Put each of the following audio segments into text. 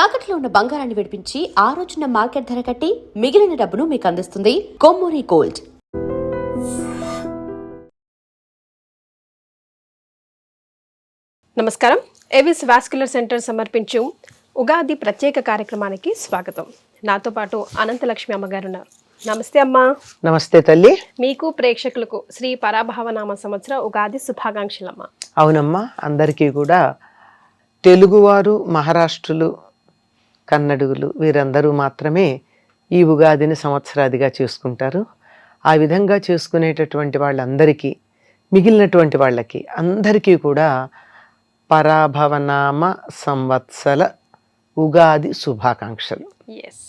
తాకట్లో ఉన్న బంగారాన్ని విడిపించి ఆ రోజున మార్కెట్ ధర కట్టి మిగిలిన డబ్బును మీకు అందిస్తుంది కొమ్మూరి గోల్డ్. నమస్కారం. ఏవిస్ వాస్కులర్ సెంటర్ సమర్పించు ఉగాది ప్రత్యేక కార్యక్రమానికి స్వాగతం. నాతో పాటు అనంతలక్ష్మి అమ్మగారు ఉన్నారు. నమస్తే అమ్మా. నమస్తే తల్లి. మీకు ప్రేక్షకులకు శ్రీ పరాభవనామ సంవత్సర ఉగాది శుభాకాంక్షలమ్మా. అవునమ్మా, అందరికీ కూడా తెలుగువారు, మహారాష్ట్రులు, కన్నడుగులు వీరందరూ మాత్రమే ఈ ఉగాదిని సంవత్సరాదిగా చేసుకుంటారు. ఆ విధంగా చేసుకునేటటువంటి వాళ్ళందరికీ, మిగిలినటువంటి వాళ్ళకి అందరికీ కూడా పరాభవనామ సంవత్సర ఉగాది శుభాకాంక్షలు. ఎస్.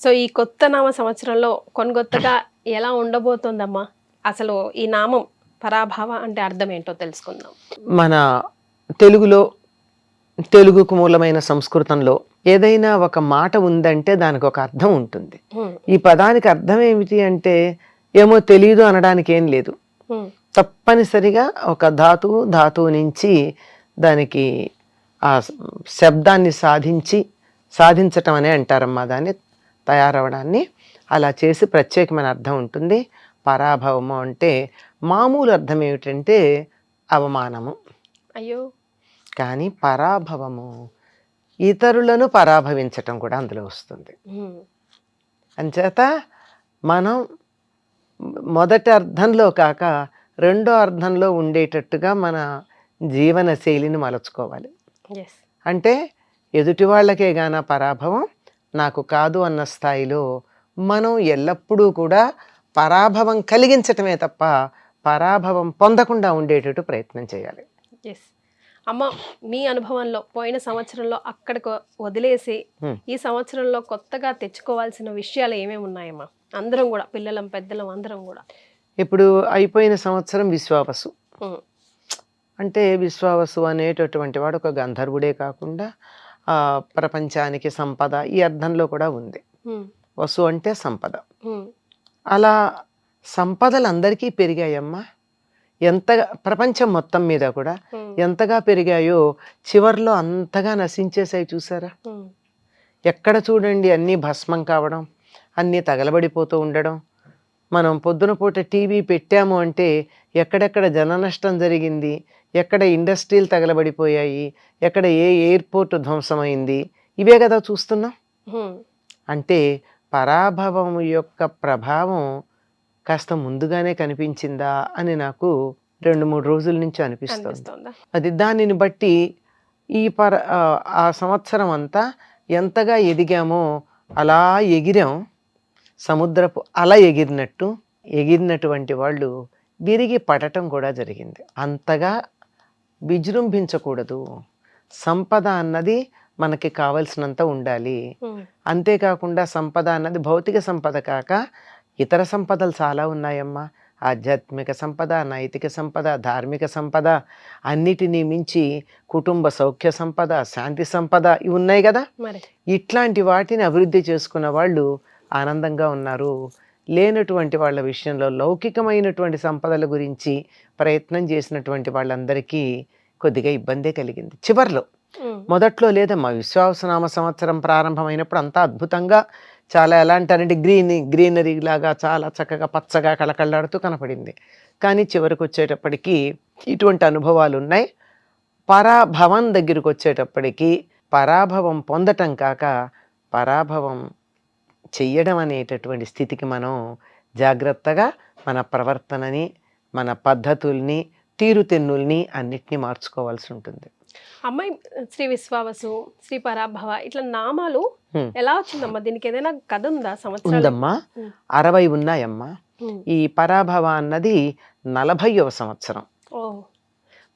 సో ఈ కొత్త నామ సంవత్సరంలో కొత్తగా ఎలా ఉండబోతోందమ్మా? అసలు ఈ నామం పరాభవ అంటే అర్థం ఏంటో తెలుసుకుందాం. మన తెలుగులో, తెలుగుకు మూలమైన సంస్కృతంలో ఏదైనా ఒక మాట ఉందంటే దానికి ఒక అర్థం ఉంటుంది. ఈ పదానికి అర్థం ఏమిటి అంటే ఏమో తెలియదు అనడానికి ఏం లేదు. తప్పనిసరిగా ఒక ధాతువు నుంచి దానికి ఆ శబ్దాన్ని సాధించటం అనే అంటారమ్మా దాన్ని, తయారవడాన్ని. అలా చేసి ప్రత్యేకమైన అర్థం ఉంటుంది. పరాభవము అంటే మామూలు అర్థం ఏమిటంటే అవమానము. అయ్యో. కానీ పరాభవము ఇతరులను పరాభవించటం కూడా అందులో వస్తుంది. అంచేత మనం మొదటి అర్థంలో కాక రెండో అర్థంలో ఉండేటట్టుగా మన జీవన శైలిని మలచుకోవాలి. అంటే ఎదుటి వాళ్ళకే గాన పరాభవం, నాకు కాదు అన్న స్థాయిలో మనం ఎల్లప్పుడూ కూడా పరాభవం కలిగించటమే తప్ప పరాభవం పొందకుండా ఉండేటట్టు ప్రయత్నం చేయాలి. ఎస్ అమ్మ, మీ అనుభవంలో పోయిన సంవత్సరంలో అక్కడికి వదిలేసి ఈ సంవత్సరంలో కొత్తగా తెచ్చుకోవాల్సిన విషయాలు ఏమేమి ఉన్నాయమ్మా? అందరం కూడా, పిల్లలం పెద్దలం అందరం కూడా. ఇప్పుడు అయిపోయిన సంవత్సరం విశ్వావసు. అంటే విశ్వావసు అనేటటువంటి వాడు ఒక గంధర్వుడే కాకుండా ప్రపంచానికి సంపద ఈ అర్థంలో కూడా ఉంది. వసు అంటే సంపద. అలా సంపదలు అందరికీ పెరిగాయమ్మా. ఎంతగా ప్రపంచం మొత్తం మీద కూడా ఎంతగా పెరిగాయో చివర్లో అంతగా నశించేసాయి. చూసారా? ఎక్కడ చూడండి అన్నీ భస్మం కావడం, అన్నీ తగలబడిపోతూ ఉండడం. మనం పొద్దున పూట టీవీ పెట్టాము అంటే ఎక్కడెక్కడ జన నష్టం జరిగింది, ఎక్కడ ఇండస్ట్రీలు తగలబడిపోయాయి, ఎక్కడ ఏ ఎయిర్పోర్ట్ ధ్వంసమైంది, ఇవే కదా చూస్తున్నాం. అంటే పరాభవం యొక్క ప్రభావం కాస్త ముందుగానే కనిపించిందా అని నాకు 2-3 రోజుల నుంచి అనిపిస్తుంది. అది దానిని బట్టి ఈ ఆ సంవత్సరం అంతా ఎంతగా ఎదిగామో అలా ఎగిరాం. సముద్రపు అల ఎగిరినటువంటి వాళ్ళు విరిగి పడటం కూడా జరిగింది. అంతగా విజృంభించకూడదు. సంపద అన్నది మనకి కావలసినంత ఉండాలి. అంతేకాకుండా సంపద అన్నది భౌతిక సంపద కాక ఇతర సంపదలు చాలా ఉన్నాయమ్మా. ఆధ్యాత్మిక సంపద, నైతిక సంపద, ధార్మిక సంపద, అన్నిటినీ మించి కుటుంబ సౌఖ్య సంపద, శాంతి సంపద ఇవి ఉన్నాయి కదా. ఇట్లాంటి వాటిని అభివృద్ధి చేసుకున్న వాళ్ళు ఆనందంగా ఉన్నారు. లేనటువంటి వాళ్ళ విషయంలో లౌకికమైనటువంటి సంపదల గురించి ప్రయత్నం చేసినటువంటి వాళ్ళందరికీ కొద్దిగా ఇబ్బందే కలిగింది. చివర్లో, మొదట్లో లేదమ్మా. విశ్వావసనామ సంవత్సరం ప్రారంభమైనప్పుడు అంతా అద్భుతంగా, చాలా ఎలా అంటారంటే గ్రీనరీ లాగా చాలా చక్కగా పచ్చగా కళకళలాడుతూ కనపడింది. కానీ చివరికి వచ్చేటప్పటికి ఇటువంటి అనుభవాలు ఉన్నాయి. పరాభవం దగ్గరికి వచ్చేటప్పటికి పరాభవం పొందటం కాక పరాభవం చెయ్యడం అనేటటువంటి స్థితికి మనం జాగ్రత్తగా మన ప్రవర్తనని, మన పద్ధతుల్ని, తీరుతెన్నుల్ని అన్నిటినీ మార్చుకోవాల్సి ఉంటుంది. అమ్మాయి, శ్రీ విశ్వావసు, శ్రీ పరాభవ ఇట్లా నామాలు ఎలా వచ్చిందమ్మా? దీనికి ఏదైనా కథ ఉందా? సంవత్సరం ఉందమ్మా, 60 ఉన్నాయమ్మా. ఈ పరాభవ అన్నది 40వ సంవత్సరం.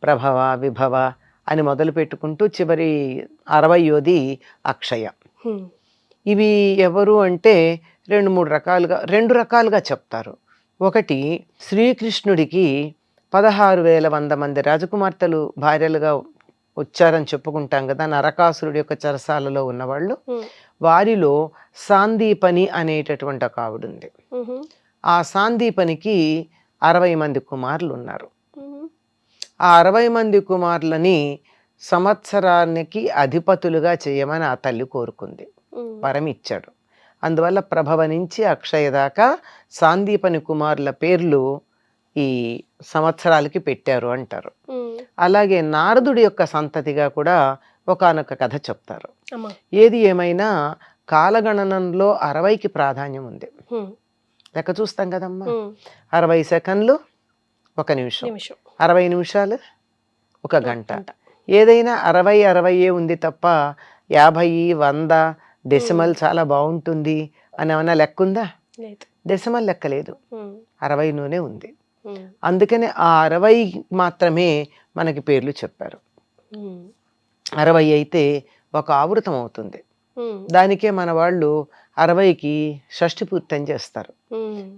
ప్రభవ, విభవ అని మొదలు పెట్టుకుంటూ చివరి 60వ అక్షయ. ఇవి ఎవరు అంటే 2 రకాలుగా చెప్తారు. ఒకటి, శ్రీకృష్ణుడికి 16,100 మంది రాజకుమార్తెలు భార్యలుగా వచ్చారని చెప్పుకుంటాం కదా, నరకాసురుడి యొక్క చెరసాలలో ఉన్నవాళ్ళు. వారిలో సాందీపని అనేటటువంటి ఒక ఆవిడుంది. ఆ సాందీపనికి 60 మంది కుమారులు ఉన్నారు. ఆ 60 మంది కుమారులని సంవత్సరానికి అధిపతులుగా చేయమని ఆ తల్లి కోరుకుంది, వరం ఇచ్చాడు. అందువల్ల ప్రభవ నుంచి అక్షయ దాకా సాందీపని కుమారుల పేర్లు ఈ సంవత్సరాలకి పెట్టారు అంటారు. అలాగే నారదుడి యొక్క సంతతిగా కూడా ఒకానొక కథ చెప్తారు. ఏది ఏమైనా కాలగణనంలో 60కి ప్రాధాన్యం ఉంది. లెక్క చూస్తాం కదమ్మా, 60 సెకండ్లు 1 నిమిషం, 60 నిమిషాలు 1 గంట. ఏదైనా 60 ఉంది తప్ప 50, 100 డెసిమల్ చాలా బాగుంటుంది అని ఏమన్నా లెక్క ఉందా? డెసిమల్ లెక్క లేదు, 60లోనే ఉంది. అందుకనే ఆ 60 మాత్రమే మనకి పేర్లు చెప్పారు. 60 అయితే ఒక ఆవృతం అవుతుంది. దానికే మన వాళ్ళు 60కి షష్ఠి పూర్తి అని చేస్తారు.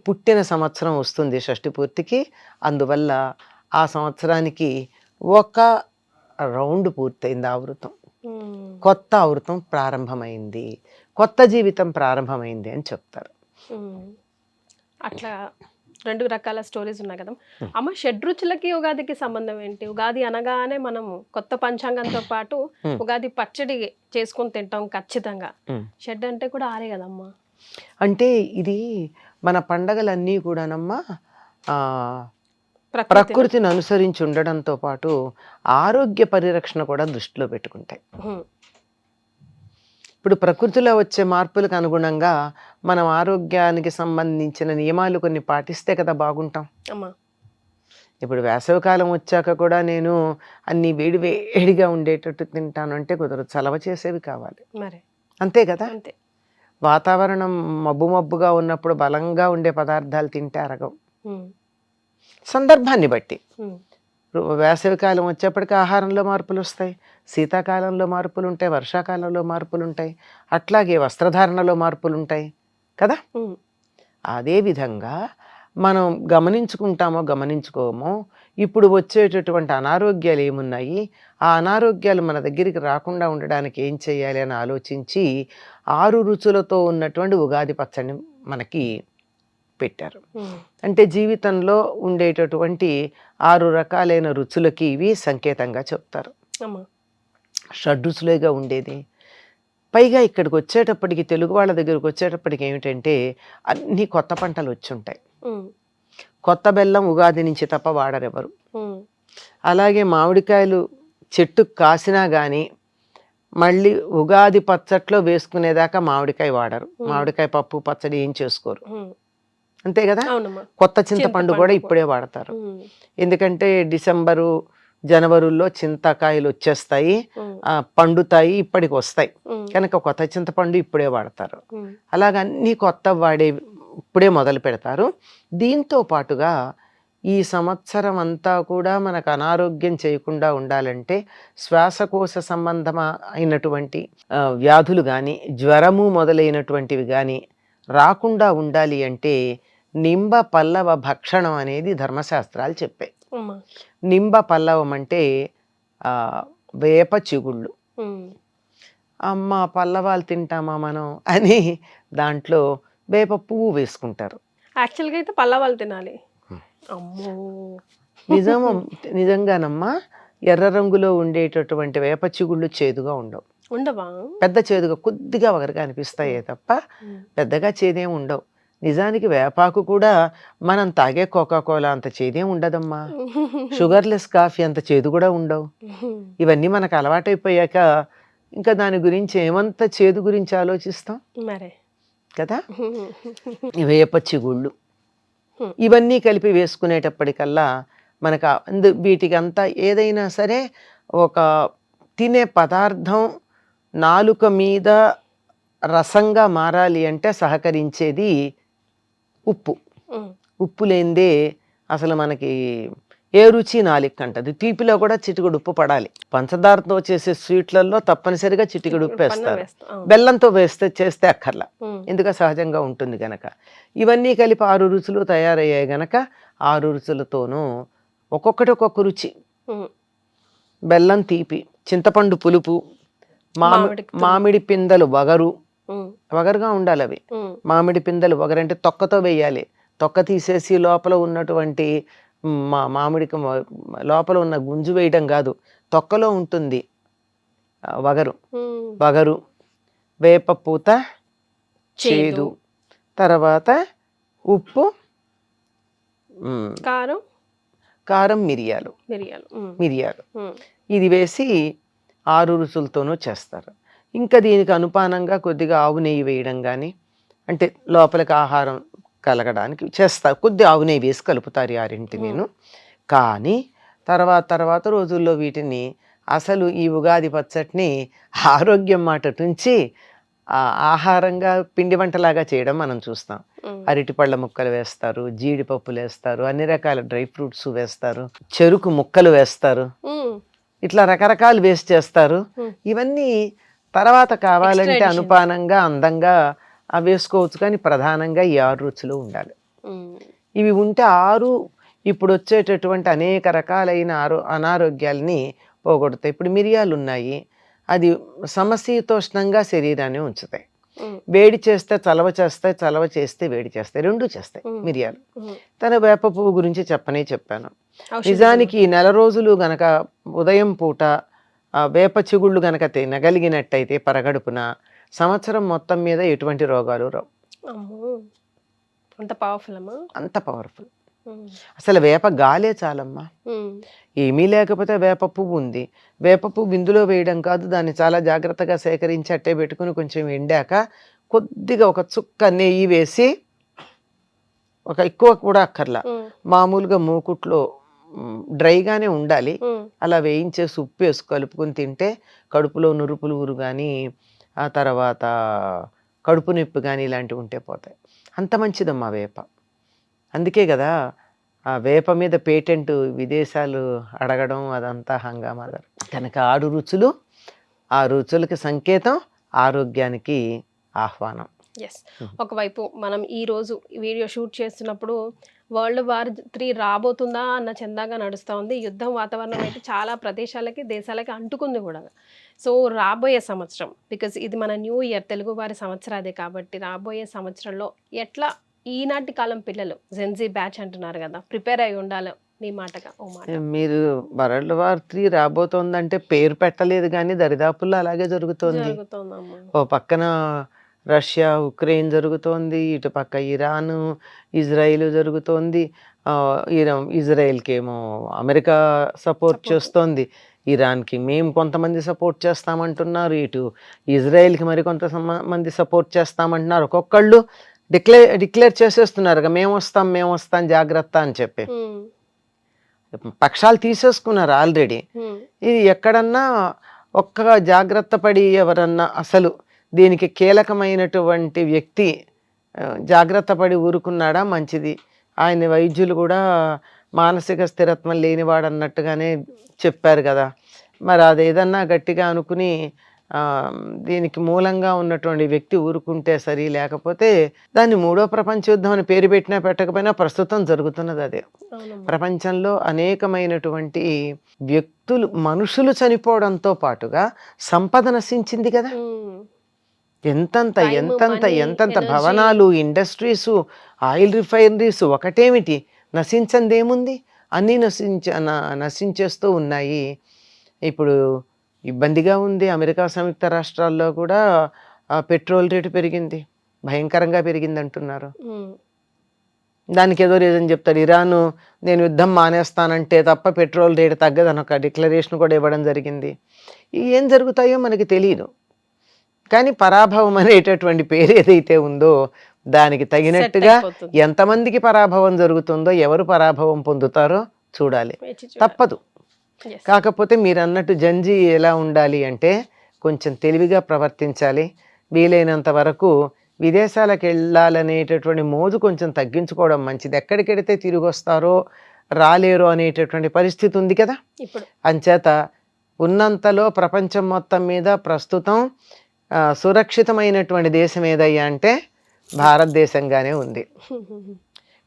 పుట్టిన సంవత్సరం వస్తుంది షష్ఠి పూర్తికి. అందువల్ల ఆ సంవత్సరానికి ఒక రౌండ్ పూర్తయింది ఆవృతం, కొత్త ఆవృతం ప్రారంభమైంది, కొత్త జీవితం ప్రారంభమైంది అని చెప్తారు. అట్లా 2 రకాల స్టోరీస్ ఉన్నాయి కదా అమ్మ. షడ్రుచులకి ఉగాదికి సంబంధం ఏంటి? ఉగాది అనగానే మనము కొత్త పంచాంగంతో పాటు ఉగాది పచ్చడి చేసుకొని తింటాం ఖచ్చితంగా. షడ్ అంటే కూడా 6 కదమ్మా. అంటే ఇది మన పండగలన్నీ కూడానమ్మా ప్రకృతిని అనుసరించి ఉండడంతో పాటు ఆరోగ్య పరిరక్షణ కూడా దృష్టిలో పెట్టుకుంటాయి. ఇప్పుడు ప్రకృతిలో వచ్చే మార్పులకు అనుగుణంగా మనం ఆరోగ్యానికి సంబంధించిన నియమాలు కొన్ని పాటిస్తే కదా బాగుంటాం. ఇప్పుడు వేసవికాలం వచ్చాక కూడా నేను అన్ని వేడిగా ఉండేటట్టు తింటాను అంటే కుదరదు, చలవ చేసేవి కావాలి. అంతే కదా. వాతావరణం మబ్బుగా ఉన్నప్పుడు బలంగా ఉండే పదార్థాలు తింటే అరగవు. సందర్భాన్ని బట్టి వేసవికాలం వచ్చేప్పటికి ఆహారంలో మార్పులు వస్తాయి, శీతాకాలంలో మార్పులు ఉంటాయి, వర్షాకాలంలో మార్పులు ఉంటాయి, అట్లాగే వస్త్రధారణలో మార్పులు ఉంటాయి కదా. అదేవిధంగా మనం గమనించుకుంటామో గమనించుకోమో ఇప్పుడు వచ్చేటటువంటి అనారోగ్యాలు ఏమున్నాయి, ఆ అనారోగ్యాలు మన దగ్గరికి రాకుండా ఉండడానికి ఏం చేయాలి అని ఆలోచించి 6 రుచులతో ఉన్నటువంటి ఉగాది పచ్చడిని మనకి పెట్టారు. అంటే జీవితంలో ఉండేటటువంటి 6 రకాలైన రుచులకి ఇవి సంకేతంగా చెప్తారు. షడ్రుచులుగా ఉండేది. పైగా ఇక్కడికి వచ్చేటప్పటికి, తెలుగు వాళ్ళ దగ్గరికి వచ్చేటప్పటికి ఏమిటంటే అన్ని కొత్త పంటలు వచ్చి ఉంటాయి. కొత్త బెల్లం ఉగాది నుంచి తప్ప వాడరెవరు. అలాగే మామిడికాయలు చెట్టు కాసినా కానీ మళ్ళీ ఉగాది పచ్చట్లో వేసుకునేదాకా మామిడికాయ వాడరు. మామిడికాయ పప్పు పచ్చడి ఏం చేసుకోరు, అంతే కదా. కొత్త చింతపండు కూడా ఇప్పుడే వాడతారు. ఎందుకంటే డిసెంబరు జనవరిలో చింతకాయలు వచ్చేస్తాయి, పండుతాయి, ఇప్పటికి వస్తాయి కనుక కొత్త చింతపండు ఇప్పుడే వాడతారు. అలాగ అన్ని కొత్త వాడే ఇప్పుడే మొదలు పెడతారు. దీంతో పాటుగా ఈ సంవత్సరం అంతా కూడా మనకు అనారోగ్యం చేయకుండా ఉండాలంటే శ్వాసకోశ సంబంధమైనటువంటి వ్యాధులు కానీ జ్వరము మొదలైనటువంటివి కానీ రాకుండా ఉండాలి అంటే నింబ పల్లవ భక్షణం అనేది ధర్మశాస్త్రాలు చెప్పాయి. నింబ పల్లవం అంటే వేప చిగుళ్ళు. అమ్మ పల్లవాలు తింటామా మనం అని దాంట్లో వేప పువ్వు వేసుకుంటారు. యాక్చువల్గా అయితే పల్లవాలు తినాలి. అమ్మో నిజంగానమ్మా ఎర్ర రంగులో ఉండేటటువంటి వేప చిగుళ్ళు చేదుగా ఉండవా? పెద్ద చేదుగా కొద్దిగా వగరగా అనిపిస్తాయే తప్ప పెద్దగా చేదేం ఉండవు. నిజానికి వేపాకు కూడా మనం తాగే కోకాకోలా అంత చేదేం ఉండదమ్మా, షుగర్లెస్ కాఫీ అంత చేదు కూడా ఉండవు. ఇవన్నీ మనకు అలవాటైపోయాక ఇంకా దాని గురించి ఏమంత చేదు గురించి ఆలోచిస్తాం కదా. వేప చిగుళ్ళు ఇవన్నీ కలిపి వేసుకునేటప్పటికల్లా మనకు వీటికి అంతా ఏదైనా సరే ఒక తినే పదార్థం నాలుక మీద రసంగా మారాలి అంటే సహకరించేది ఉప్పు. ఉప్పు లేనిదే అసలు మనకి ఏ రుచి నాలుక అంటది. తీపిలో కూడా చిటికెడు ఉప్పు పడాలి. పంచదారతో చేసే స్వీట్లలో తప్పనిసరిగా చిటికెడు ఉప్పు వేస్తారు, బెల్లంతో చేస్తే అక్కర్లా, ఎందుక సహజంగా ఉంటుంది గనక. ఇవన్నీ కలిపి 6 రుచులు తయారయ్యాయి గనక 6 రుచులతోనూ ఒక్కొక్క రుచి. బెల్లం తీపి, చింతపండు పులుపు, మామిడి పిందెలు వగరుగా ఉండాలి. అవి మామిడి పిందెలు వగరంటే తొక్కతో వేయాలి. తొక్క తీసేసి లోపల ఉన్నటువంటి మామిడికి లోపల ఉన్న గుంజు వేయడం కాదు, తొక్కలో ఉంటుంది వగరు, ఉమ్. వేప పూత, చేదు. చేదు, తర్వాత ఉప్పు, కారం, కారం, మిరియాలు. మిరియాలు. ఉమ్. ఇది వేసి 6 రుచులతోనూ చేస్తారు. ఇంకా దీనికి అనుపానంగా కొద్దిగా ఆవు నెయ్యి వేయడం కానీ, అంటే లోపలికి ఆహారం కలగడానికి చేస్తారు. కొద్దిగా ఆవు నెయ్యి వేసి కలుపుతారు ఈ 6 కానీ తర్వాత రోజుల్లో వీటిని అసలు ఈ ఉగాది పచ్చడిని ఆరోగ్యం మాట నుంచి ఆహారంగా పిండి వంటలాగా చేయడం మనం చూస్తాం. అరటిపళ్ళ ముక్కలు వేస్తారు, జీడిపప్పులు వేస్తారు, అన్ని రకాల డ్రై ఫ్రూట్స్ వేస్తారు, చెరుకు ముక్కలు వేస్తారు, ఇట్లా రకరకాలు వేసి చేస్తారు. ఇవన్నీ తర్వాత కావాలంటే అనుపానంగా అందంగా వేసుకోవచ్చు, కానీ ప్రధానంగా ఈ 6 రుచులు ఉండాలి. ఇవి ఉంటే 6 ఇప్పుడు వచ్చేటటువంటి అనేక రకాలైన అనారోగ్యాలని పోగొడతాయి. ఇప్పుడు మిరియాలు ఉన్నాయి, అది సమశీతోష్ణంగా శరీరాన్ని ఉంచుతాయి. వేడి చేస్తే చలవ చేస్తాయి, చలవ చేస్తే వేడి చేస్తాయి, రెండు చేస్తాయి మిరియాలు. తన వేప పువ్వు గురించి చెప్పాను. నిజానికి 4 రోజులు గనక ఉదయం పూట వేప చిగుళ్ళు గనక తినగలిగినట్టయితే పరగడుపున సంవత్సరం మొత్తం మీద ఎటువంటి రోగాలు రావు. అంత పవర్ఫుల్. అసలు వేప గాలే చాలమ్మా. ఏమీ లేకపోతే వేప పువ్వు ఉంది, వేప పువ్వు ఇందులో వేయడం కాదు, దాన్ని చాలా జాగ్రత్తగా సేకరించి అట్టే పెట్టుకుని కొంచెం ఎండాక కొద్దిగా ఒక చుక్క నెయ్యి వేసి, ఒక ఎక్కువ కూడా అక్కర్లా, మామూలుగా మూకుట్లో డ్రైగానే ఉండాలి, అలా వేయించేసి ఉప్పు వేసి కలుపుకొని తింటే కడుపులో నురుపులు కానీ, ఆ తర్వాత కడుపు నొప్పి కానీ ఇలాంటివి ఉంటే పోతాయి. అంత మంచిదమ్మా వేప. అందుకే కదా ఆ వేప మీద పేటెంట్ విదేశాలు అడగడం, అదంతా హంగామా. కనుక 6 రుచులు, ఆ రుచులకి సంకేతం, ఆరోగ్యానికి ఆహ్వానం. ఎస్. ఒకవైపు మనం ఈరోజు వీడియో షూట్ చేస్తున్నప్పుడు World War III రాబోతుందా అన్న చందాగా నడుస్తూ ఉంది. యుద్ధం వాతావరణం అయితే చాలా ప్రదేశాలకి, దేశాలకి అంటుకుంది కూడా. సో రాబోయే సంవత్సరం, బికాజ్ ఇది మన న్యూ ఇయర్, తెలుగు వారి సంవత్సరాదే కాబట్టి రాబోయే సంవత్సరంలో ఎట్లా ఈనాటి కాలం పిల్లలు జెన్జీ బ్యాచ్ అంటున్నారు కదా, ప్రిపేర్ అయి ఉండాలి నీ మాటగా ఓ మాట. మీరు World War III రాబోతోందంటే పేరు పెట్టలేదు, కానీ దరిదాపుల్లో అలాగే జరుగుతోంది. ఓ పక్కన రష్యా ఉక్రెయిన్ జరుగుతోంది, ఇటు పక్క ఇరాన్ ఇజ్రాయిల్ జరుగుతోంది. ఇజ్రాయిల్కి ఏమో అమెరికా సపోర్ట్ చేస్తోంది, ఇరాన్కి మేము కొంతమంది సపోర్ట్ చేస్తామంటున్నారు, ఇటు ఇజ్రాయిల్కి మరి కొంతమంది సపోర్ట్ చేస్తామంటున్నారు. ఒక్కొక్కళ్ళు డిక్లేర్ చేసేస్తున్నారు, మేము వస్తాం జాగ్రత్త అని చెప్పి పక్షాలు తీసేసుకున్నారు ఆల్రెడీ. ఇది ఎక్కడన్నా ఒక్క జాగ్రత్త పడి ఎవరన్నా అసలు దీనికి కీలకమైనటువంటి వ్యక్తి జాగ్రత్త పడి ఊరుకున్నాడా మంచిది. ఆయన వైద్యులు కూడా మానసిక స్థిరత్వం లేనివాడు అన్నట్టుగానే చెప్పారు కదా. మరి అదేదన్నా గట్టిగా అనుకుని దీనికి మూలంగా ఉన్నటువంటి వ్యక్తి ఊరుకుంటే సరి, లేకపోతే దాన్ని 3వ ప్రపంచ యుద్ధం అని పేరు పెట్టినా పెట్టకపోయినా ప్రస్తుతం జరుగుతున్నది అదే. ప్రపంచంలో అనేకమైనటువంటి వ్యక్తులు, మనుషులు చనిపోవడంతో పాటుగా సంపద నశించింది కదా. ఎంతంత భవనాలు, ఇండస్ట్రీసు, ఆయిల్ రిఫైనరీస్ ఒకటేమిటి, నశించందేముంది, అన్నీ నశించేస్తూ ఉన్నాయి. ఇప్పుడు ఇబ్బందిగా ఉంది. అమెరికా సంయుక్త రాష్ట్రాల్లో కూడా పెట్రోల్ రేటు పెరిగింది, భయంకరంగా పెరిగింది అంటున్నారు. దానికి ఏదో రీజన్ చెప్తాడు. ఇరాన్ నేను యుద్ధం మానేస్తానంటే తప్ప పెట్రోల్ రేటు తగ్గదని ఒక డిక్లరేషన్ కూడా ఇవ్వడం జరిగింది. ఏం జరుగుతాయో మనకి తెలియదు, కానీ పరాభవం అనేటటువంటి పేరు ఏదైతే ఉందో దానికి తగినట్టుగా ఎంతమందికి పరాభవం జరుగుతుందో, ఎవరు పరాభవం పొందుతారో చూడాలి, తప్పదు. కాకపోతే మీరు అన్నట్టు జంజీ ఎలా ఉండాలి అంటే కొంచెం తెలివిగా ప్రవర్తించాలి. వీలైనంత వరకు విదేశాలకు వెళ్ళాలనేటటువంటి మోజు కొంచెం తగ్గించుకోవడం మంచిది. ఎక్కడికెడితే తిరిగి వస్తారో రాలేరో అనేటటువంటి పరిస్థితి ఉంది కదా. అంచేత ఉన్నంతలో ప్రపంచం మొత్తం మీద ప్రస్తుతం సురక్షితమైనటువంటి దేశం ఏదయ్యా అంటే భారతదేశంగానే ఉంది.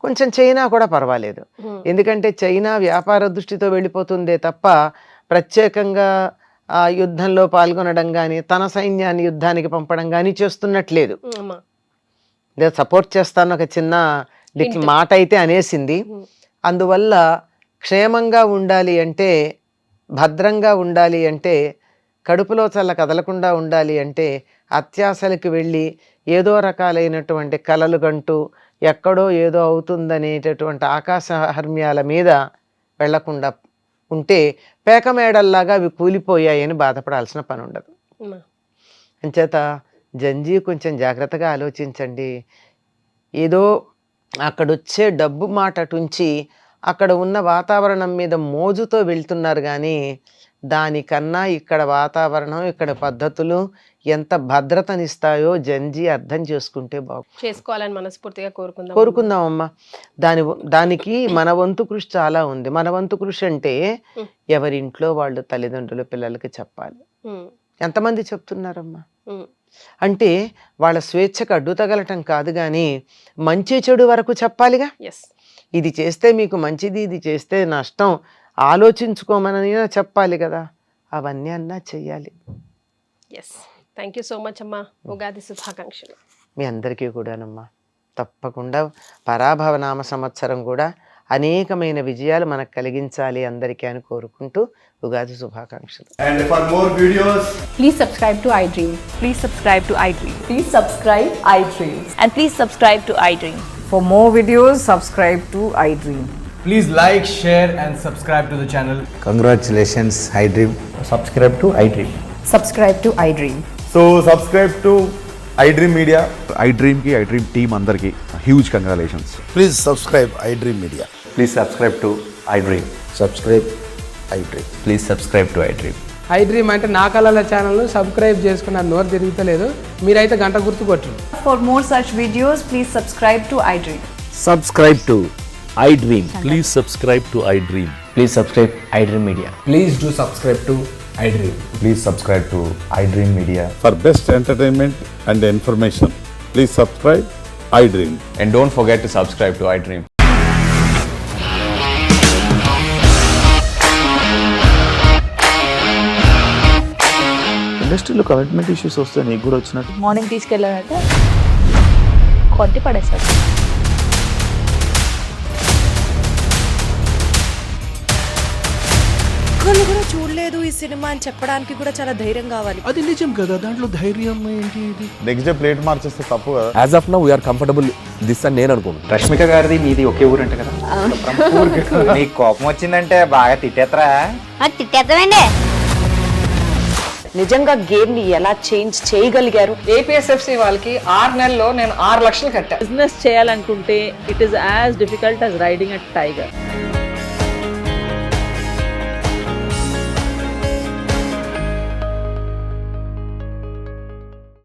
కొంచెం చైనా కూడా పర్వాలేదు, ఎందుకంటే చైనా వ్యాపార దృష్టితో వెళ్ళిపోతుందే తప్ప ప్రత్యేకంగా ఆ యుద్ధంలో పాల్గొనడం కానీ, తన సైన్యాన్ని యుద్ధానికి పంపడం కానీ చేస్తున్నట్లేదు. లేదా సపోర్ట్ చేస్తాను ఒక చిన్న మాట అయితే అనేసింది. అందువల్ల క్షేమంగా ఉండాలి అంటే భద్రంగా ఉండాలి అంటే, కడుపులో చల్ల కదలకుండా ఉండాలి అంటే, అత్యాశలకు వెళ్ళి ఏదో రకాలైనటువంటి కలలు కంటూ ఎక్కడో ఏదో అవుతుందనేటటువంటి ఆకాశహర్మ్యాల మీద వెళ్లకుండా ఉంటే పేకమేడల్లాగా అవి కూలిపోయాయని బాధపడాల్సిన పని ఉండదు. అంచేత జంజీ కొంచెం జాగ్రత్తగా ఆలోచించండి. ఏదో అక్కడొచ్చే డబ్బు మాట అటుంచి అక్కడ ఉన్న వాతావరణం మీద మోజుతో వెళ్తున్నారు కానీ దానికన్నా ఇక్కడ వాతావరణం, ఇక్కడ పద్ధతులు ఎంత భద్రతనిస్తాయో జంజీ అర్థం చేసుకుంటే చేసుకోవాలని మనస్ఫూర్తిగా కోరుకుందామమ్మా. దానికి మన వంతు కృషి చాలా ఉంది. మన వంతు కృషి అంటే ఎవరింట్లో వాళ్ళు తల్లిదండ్రులు పిల్లలకి చెప్పాలి. ఎంతమంది చెప్తున్నారమ్మా? అంటే వాళ్ళ స్వేచ్ఛకు అడ్డు తగలటం కాదు కానీ మంచి చెడు వరకు చెప్పాలిగా. ఇది చేస్తే మీకు మంచిది, ఇది చేస్తే నష్టం, ఆలోచించుకోమని చెప్పాలి కదా. అవన్నీ అన్నా చెయ్యాలి. థ్యాంక్ యూ సో మచ్ అమ్మా. ఉగాది శుభాకాంక్షలు మీ అందరికీ కూడానమ్మా. తప్పకుండా పరాభవనామ సంవత్సరం కూడా అనేకమైన విజయాలు మనకు కలిగించాలి అందరికీ అని కోరుకుంటూ ఉగాది శుభాకాంక్షలు. And for more videos, please subscribe to iDream. Please subscribe to iDream. Please subscribe iDream. And please subscribe to iDream. For more videos, subscribe to iDream. please like, share and subscribe to the channel. Congratulations, iDream. Subscribe to iDream. Subscribe to iDream. So subscribe to iDream Media. iDream team andarki huge congratulations. Please subscribe iDream Media. Please subscribe to iDream. Subscribe iDream. Please subscribe to iDream. iDream అంటే నా కళల ఛానల్ను subscribe చేసుకున్న నోరు తిరుగుతలేదు. మీరైతే గంట గుర్తు కొట్టండి. For more such videos, please subscribe to iDream. Subscribe to iDream. Please subscribe to iDream. Please subscribe iDream Media. Please do subscribe to iDream. Please subscribe to iDream Media. For best entertainment and information, please subscribe iDream. And don't forget to subscribe to iDream. ఇండస్ట్రీలో commitment issues వస్తే నీకు కూడా వచ్చినట్టు morning తీసుకెళ్ళాలంటే కొట్టి పడేస్తాడు. ఒక్కళ్ళు కూడా చూడలేదు ఈ సినిమా అని చెప్పడానికి కూడా చాలా ధైర్యం కావాలి. అది నిజం కదా, దాంట్లో ధైర్యం ఏంటి? ఇది నెక్స్ట్ డే ప్లేట్ మార్చేస్తే తప్పు కదా. As of now we're comfortable this అని నేను అనుకుంటున్నాను. రష్మిక గారిది మీది ఒకే ఊరు అంట కదా. నీకు కోపం వచ్చిందంటే బాగా తిట్టేత్తరా? తిట్టేద్దామండి. నిజంగా గేమ్ ని ఎలా చేంజ్ చేయగలిగారు? ఏపీఎస్ఎఫ్సి వాళ్ళకి 6 నెలల్లో నేను 6 లక్షలు కట్టా. బిజినెస్ చేయాలనుకుంటే it is as difficult as riding a tiger.